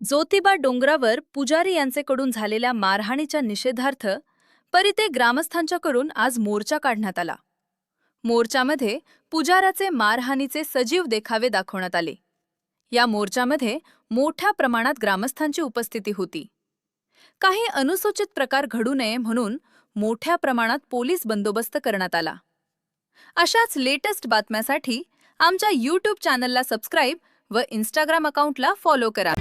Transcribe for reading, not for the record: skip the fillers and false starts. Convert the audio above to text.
ज्योतिबा डोंगरावर पुजारी यांचेकडून झालेल्या मारहाणीच्या निषेधार्थ परिते ग्रामस्थांच्याकडून आज मोर्चा काढण्यात आला. मोर्चामध्ये पुजाऱ्याचे मारहाणीचे सजीव देखावे दाखवण्यात आले. या मोर्चामध्ये मोठ्या प्रमाणात ग्रामस्थांची उपस्थिती होती. काही अनुसूचित प्रकार घडू नये म्हणून मोठ्या प्रमाणात पोलीस बंदोबस्त करण्यात आला. अशाच लेटेस्ट बातम्यासाठी आमच्या YouTube चॅनलला सबस्क्राईब व Instagram अकाउंटला फॉलो करा.